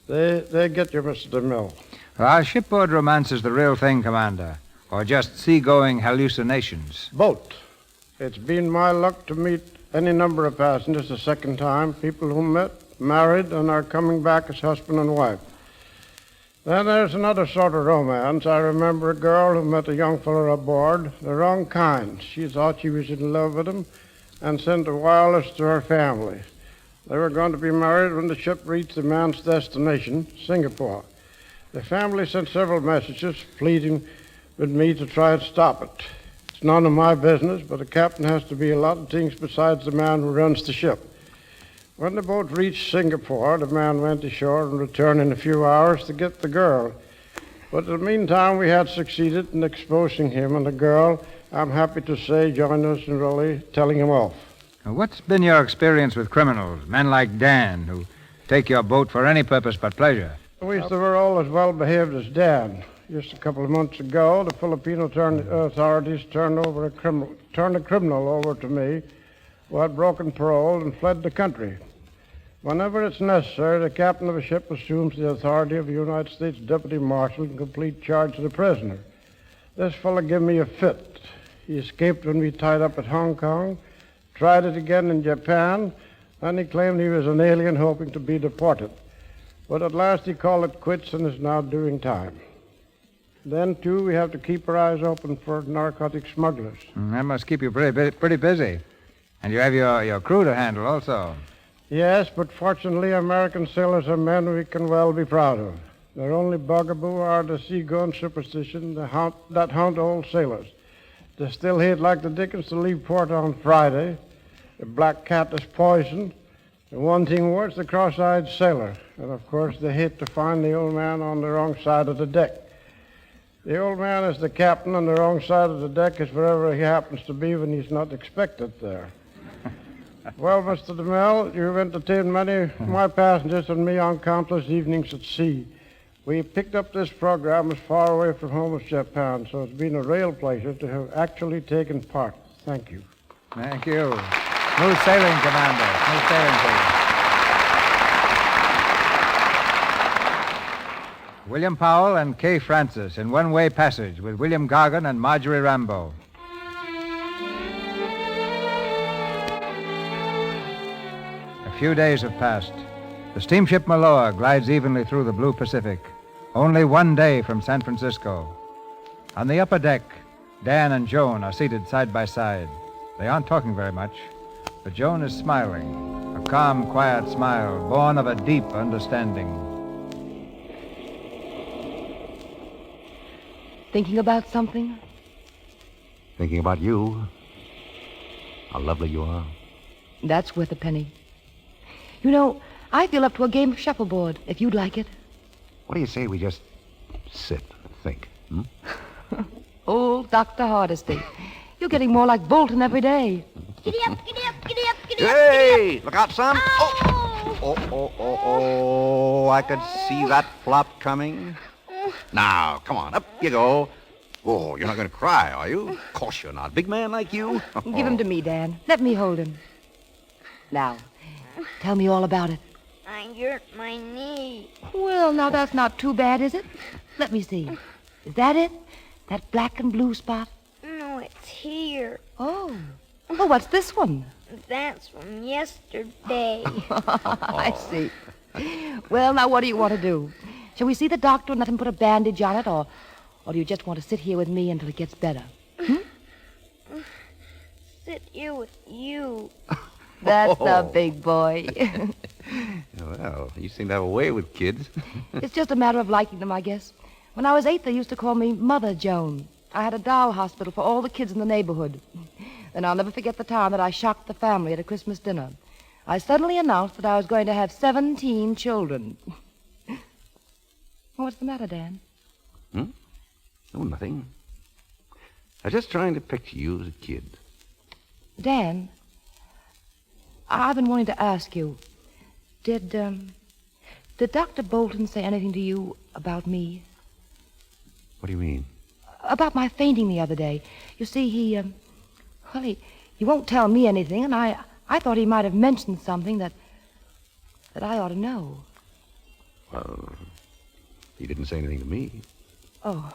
they get you, Mr. DeMille. Are shipboard romances the real thing, Commander, or just seagoing hallucinations? Both. It's been my luck to meet any number of passengers a second time, people who met, married, and are coming back as husband and wife. Then there's another sort of romance. I remember a girl who met a young fellow aboard, the wrong kind. She thought she was in love with him and sent a wireless to her family. They were going to be married when the ship reached the man's destination, Singapore. The family sent several messages pleading with me to try and stop it. It's none of my business, but the captain has to be a lot of things besides the man who runs the ship. When the boat reached Singapore, the man went ashore and returned in a few hours to get the girl. But in the meantime, we had succeeded in exposing him, and the girl, I'm happy to say, joined us in really telling him off. What's been your experience with criminals, men like Dan, who take your boat for any purpose but pleasure? We were all as well behaved as Dan. Just a couple of months ago, the Filipino authorities turned a criminal over to me who had broken parole and fled the country. Whenever it's necessary, the captain of a ship assumes the authority of the United States Deputy Marshal in complete charge of the prisoner. This fellow gave me a fit. He escaped when we tied up at Hong Kong, tried it again in Japan, and he claimed he was an alien hoping to be deported. But at last he called it quits and is now doing time. Then, too, we have to keep our eyes open for narcotic smugglers. That must keep you pretty busy. And you have your crew to handle also. Yes, but fortunately, American sailors are men we can well be proud of. Their only bugaboo are the seagoing superstition that haunt old sailors. They still hate like the dickens to leave port on Friday. The black cat is poisoned. And one thing worse, the cross-eyed sailor. And, of course, they hate to find the old man on the wrong side of the deck. The old man is the captain, and the wrong side of the deck is wherever he happens to be when he's not expected there. Well, Mr. DeMille, you've entertained many of my passengers and me on countless evenings at sea. We picked up this program as far away from home as Japan, so it's been a real pleasure to have actually taken part. Thank you. Thank you. Smooth sailing, Commander. Smooth sailing, please. William Powell and Kay Francis in One-Way Passage with William Gargan and Marjorie Rambeau. A few days have passed. The steamship Maloa glides evenly through the blue Pacific, only one day from San Francisco. On the upper deck, Dan and Joan are seated side by side. They aren't talking very much. But Joan is smiling, a calm, quiet smile born of a deep understanding. Thinking about something? Thinking about you. How lovely you are. That's worth a penny. You know, I feel up to a game of shuffleboard, if you'd like it. What do you say we just sit and think? Old Dr. Hardesty. You're getting more like Bolton every day. Giddy up, giddy up, giddy up, giddy up. Hey, look out, son. Oh, I could see that flop coming. Now, come on, up you go. Oh, you're not going to cry, are you? Of course you're not. Big man like you. Give him to me, Dan. Let me hold him. Now, tell me all about it. I hurt my knee. Well, now that's not too bad, is it? Let me see. Is that it? That black and blue spot? No, it's here. Oh. Oh, what's this one? That's from yesterday. I see. Well, now what do you want to do? Shall we see the doctor and let him put a bandage on it, or do you just want to sit here with me until it gets better? Sit here with you. That's the big boy. Well, you seem to have a way with kids. It's just a matter of liking them, I guess. When I was 8, they used to call me Mother Joan. I had a doll hospital for all the kids in the neighborhood. Then I'll never forget the time that I shocked the family at a Christmas dinner. I suddenly announced that I was going to have 17 children. What's the matter, Dan? Oh, nothing. I was just trying to picture you as a kid. Dan, I've been wanting to ask you, did Dr. Bolton say anything to you about me? What do you mean? About my fainting the other day. You see, he won't tell me anything, and I thought he might have mentioned something that I ought to know. Well, he didn't say anything to me. Oh,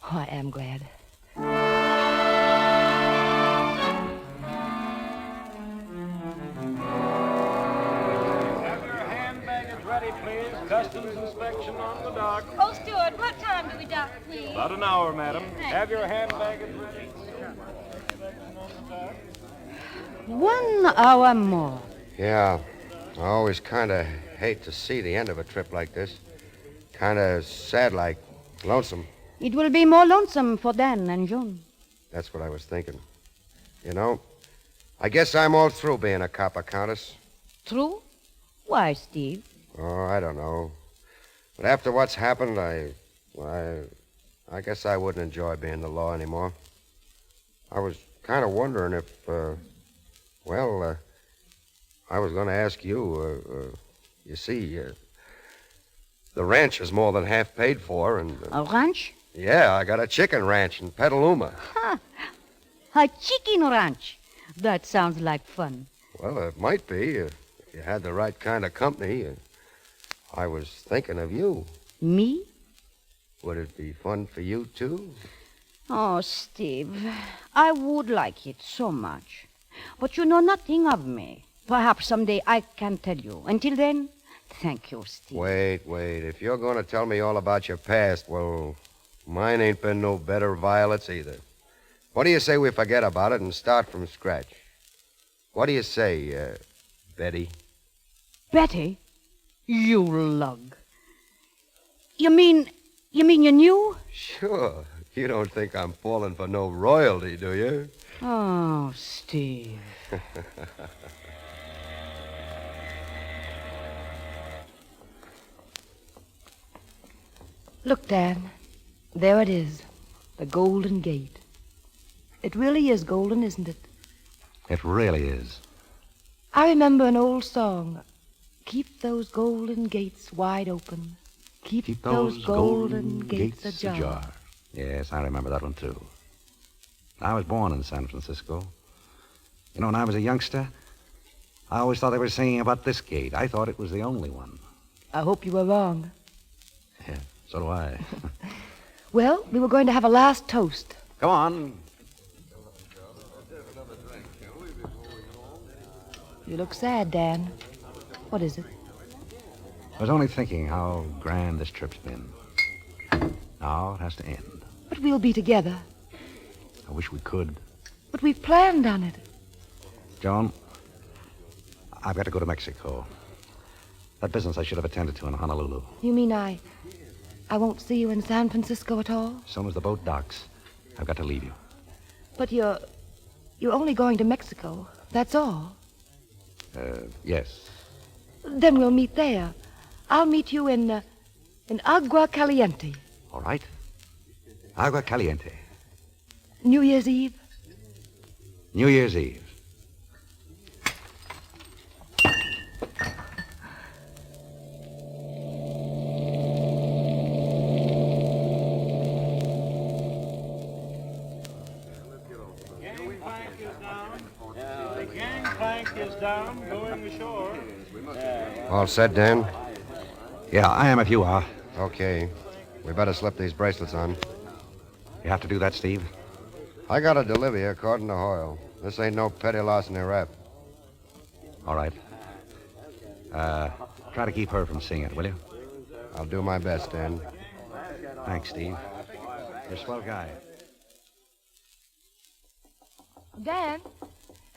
I am glad. Customs inspection on the dock. Oh, Steward, what time do we dock, please? About an hour, madam. Thank Have your hand baggage ready. 1 hour more. Yeah, I always kind of hate to see the end of a trip like this. Kind of sad like, lonesome. It will be more lonesome for Dan and Joan. That's what I was thinking. You know, I guess I'm all through being a copper, Countess. True? Why, Steve? Oh, I don't know. But after what's happened, I guess I wouldn't enjoy being the law anymore. I was kind of wondering if, I was going to ask you, you see, the ranch is more than half paid for, and... A ranch? Yeah, I got a chicken ranch in Petaluma. A chicken ranch. That sounds like fun. Well, it might be, if you had the right kind of company. I was thinking of you. Me? Would it be fun for you, too? Oh, Steve, I would like it so much. But you know nothing of me. Perhaps someday I can tell you. Until then, thank you, Steve. Wait. If you're going to tell me all about your past, well, mine ain't been no better violets either. What do you say we forget about it and start from scratch? What do you say, Betty? Betty? You lug. You mean you knew? Sure. You don't think I'm falling for no royalty, do you? Oh, Steve. Look, Dan. There it is. The Golden Gate. It really is golden, isn't it? It really is. I remember an old song. Keep those golden gates wide open. Keep those golden gates ajar. Yes, I remember that one, too. I was born in San Francisco. You know, when I was a youngster, I always thought they were singing about this gate. I thought it was the only one. I hope you were wrong. Yeah, so do I. Well, we were going to have a last toast. Come on. You look sad, Dan. What is it? I was only thinking how grand this trip's been. Now it has to end. But we'll be together. I wish we could. But we've planned on it. Joan, I've got to go to Mexico. That business I should have attended to in Honolulu. You mean I won't see you in San Francisco at all? As soon as the boat docks, I've got to leave you. But you're only going to Mexico, that's all? Yes. Then we'll meet there. I'll meet you in Agua Caliente. All right. Agua Caliente. New Year's Eve? New Year's Eve. All set, Dan? Yeah, I am if you are. Okay. We better slip these bracelets on. You have to do that, Steve? I gotta deliver you according to Hoyle. This ain't no petty larceny rap. All right. Try to keep her from seeing it, will you? I'll do my best, Dan. Thanks, Steve. You're a swell guy. Dan?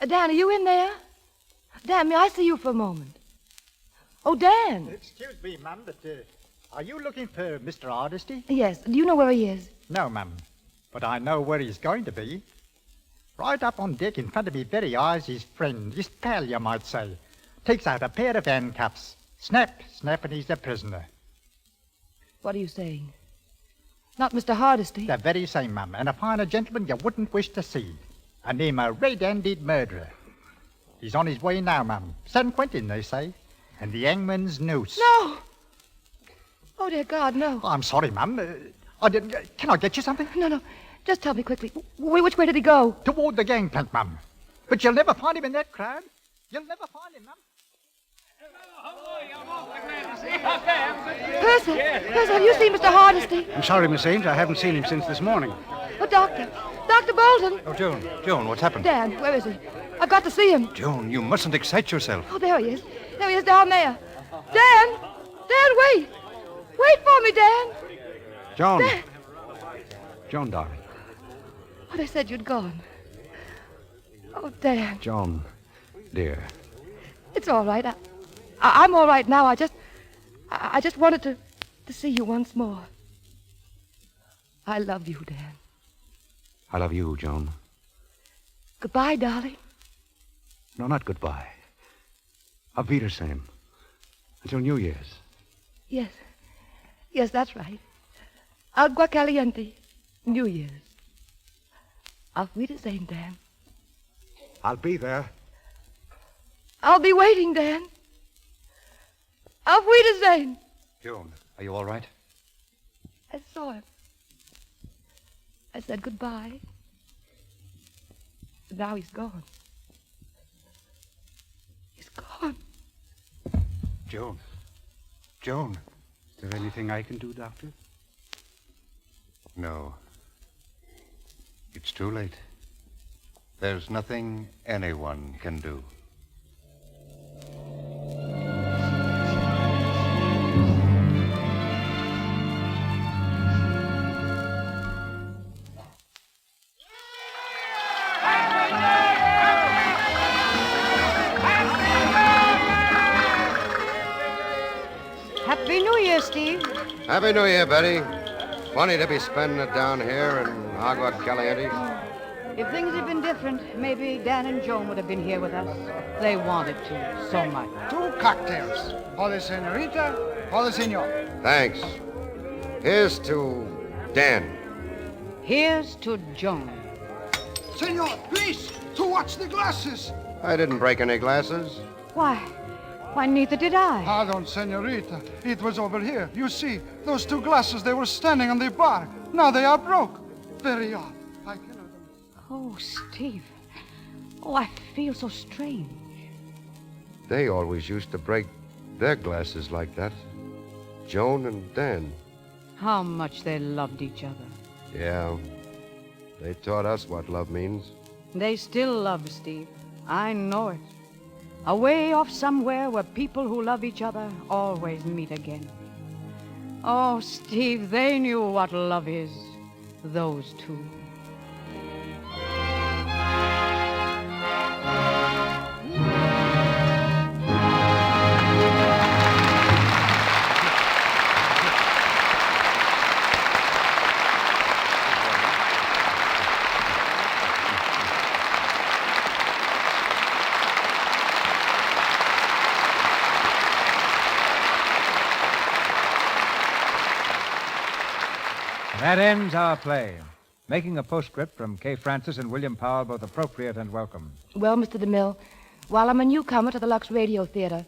Dan, are you in there? Dan, may I see you for a moment? Oh, Dan. Excuse me, ma'am, but are you looking for Mr. Hardesty? Yes. Do you know where he is? No, ma'am. But I know where he's going to be. Right up on deck in front of me very eyes, his friend, his pal, you might say. Takes out a pair of handcuffs. Snap, snap, and he's a prisoner. What are you saying? Not Mr. Hardesty? The very same, ma'am, and a finer gentleman you wouldn't wish to see. A name a red-handed murderer. He's on his way now, ma'am. San Quentin, they say. And the hangman's noose. No! Oh, dear God, no. Oh, I'm sorry, ma'am. Can I get you something? No. Just tell me quickly. Which way did he go? Toward the gangplank, ma'am. But you'll never find him in that crowd. You'll never find him, ma'am. Percy, have you seen Mr. Hardesty? I'm sorry, Miss Ames. I haven't seen him since this morning. Oh, Dr. Bolton. Oh, Joan, what's happened? Dan, where is he? I've got to see him. Joan, you mustn't excite yourself. Oh, there he is. There he is down there. Dan, wait. Wait for me, Dan. Joan. Dan. Joan, darling. Oh, they said you'd gone. Oh, Dan. Joan, dear. It's all right. I'm all right now. I just wanted to see you once more. I love you, Dan. I love you, Joan. Goodbye, darling. No, not goodbye. Auf Wiedersehen. Until New Year's. Yes, that's right. Agua Caliente. New Year's. Auf Wiedersehen, Dan. I'll be there. I'll be waiting, Dan. Auf Wiedersehen. Joan, are you all right? I saw him. I said goodbye. But now he's gone. He's gone. Joan, is there anything I can do, Doctor? No. It's too late. There's nothing anyone can do. Happy New Year, Steve. Happy New Year, Betty. Funny to be spending it down here in Agua Caliente. If things had been different, maybe Dan and Joan would have been here with us. They wanted to so much. 2 cocktails. For the senorita, for the senor. Thanks. Here's to Dan. Here's to Joan. Senor, please, to watch the glasses. I didn't break any glasses. Why, neither did I. Pardon, senorita. It was over here. You see, those 2 glasses, they were standing on the bar. Now they are broke. Very odd. I cannot... Oh, Steve. Oh, I feel so strange. They always used to break their glasses like that. Joan and Dan. How much they loved each other. Yeah. They taught us what love means. They still love, Steve. I know it. Away off somewhere where people who love each other always meet again. Oh, Steve, they knew what love is. Those 2. That ends our play. Making a postscript from Kay Francis and William Powell, both appropriate and welcome. Well, Mr. DeMille, while I'm a newcomer to the Lux Radio Theatre,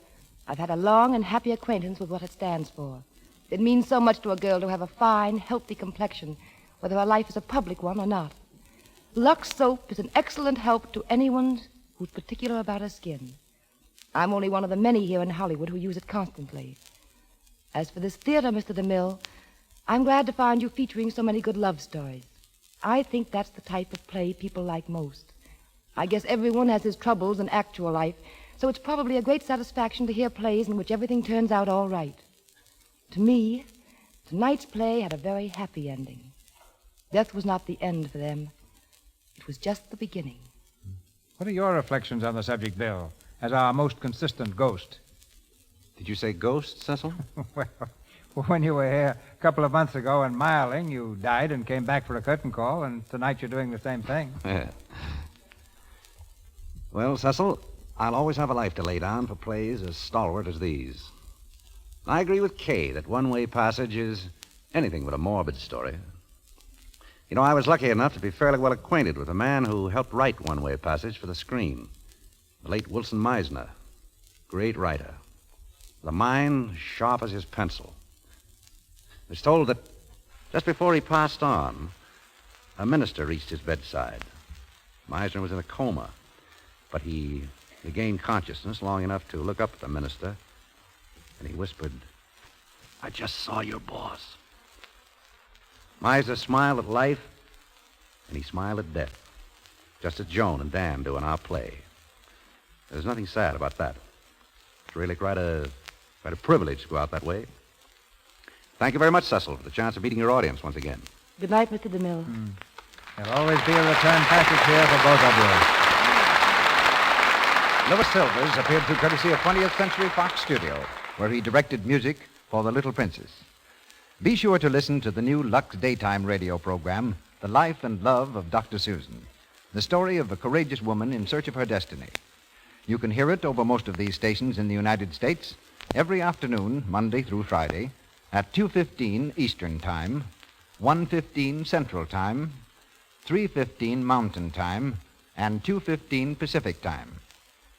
I've had a long and happy acquaintance with what it stands for. It means so much to a girl to have a fine, healthy complexion, whether her life is a public one or not. Lux soap is an excellent help to anyone who's particular about her skin. I'm only one of the many here in Hollywood who use it constantly. As for this theater, Mr. DeMille, I'm glad to find you featuring so many good love stories. I think that's the type of play people like most. I guess everyone has his troubles in actual life, so it's probably a great satisfaction to hear plays in which everything turns out all right. To me, tonight's play had a very happy ending. Death was not the end for them. It was just the beginning. What are your reflections on the subject, Bill, as our most consistent ghost? Did you say ghost, Cecil? Well, when you were here a couple of months ago in Miling, you died and came back for a curtain call, and tonight you're doing the same thing. Yeah. Well, Cecil, I'll always have a life to lay down for plays as stalwart as these. I agree with Kay that One-Way Passage is anything but a morbid story. You know, I was lucky enough to be fairly well acquainted with a man who helped write One-Way Passage for the screen, the late Wilson Meisner, great writer, with a mind sharp as his pencil. It's told that just before he passed on, a minister reached his bedside. Meisner was in a coma, but he regained consciousness long enough to look up at the minister, and he whispered, "I just saw your boss." Meisner smiled at life, and he smiled at death, just as Joan and Dan do in our play. There's nothing sad about that. It's really quite a privilege to go out that way. Thank you very much, Cecil, for the chance of meeting your audience once again. Good night, Mr. DeMille. There'll always be a return passage here for both of you. Louis Silvers appeared through courtesy of 20th Century Fox Studio, where he directed music for The Little Princess. Be sure to listen to the new Lux daytime radio program, The Life and Love of Dr. Susan, the story of a courageous woman in search of her destiny. You can hear it over most of these stations in the United States every afternoon, Monday through Friday, at 2:15 Eastern Time, 1:15 Central Time, 3:15 Mountain Time, and 2:15 Pacific Time.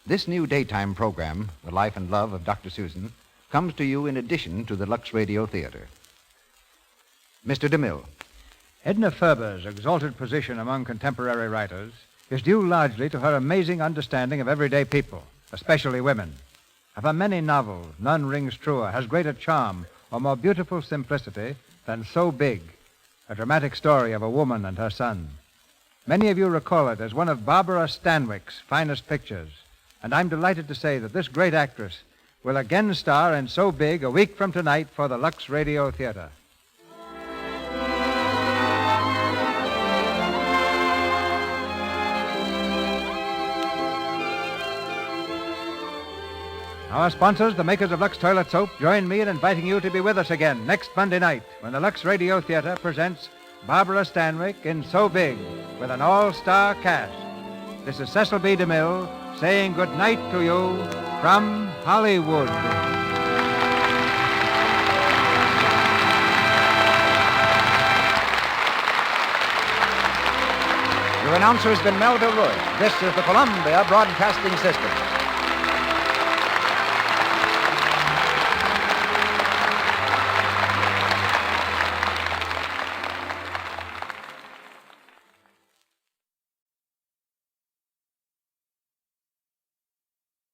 This new daytime program, The Life and Love of Dr. Susan, comes to you in addition to the Lux Radio Theatre. Mr. DeMille. Edna Ferber's exalted position among contemporary writers is due largely to her amazing understanding of everyday people, especially women. Of her many novels, none rings truer, has greater charm, or more beautiful simplicity than So Big, a dramatic story of a woman and her son. Many of you recall it as one of Barbara Stanwyck's finest pictures, and I'm delighted to say that this great actress will again star in So Big a week from tonight for the Lux Radio Theatre. Our sponsors, the makers of Lux Toilet Soap, join me in inviting you to be with us again next Monday night when the Lux Radio Theatre presents Barbara Stanwyck in So Big with an all-star cast. This is Cecil B. DeMille saying good night to you from Hollywood. Your announcer has been Melville Ruiz. This is the Columbia Broadcasting System.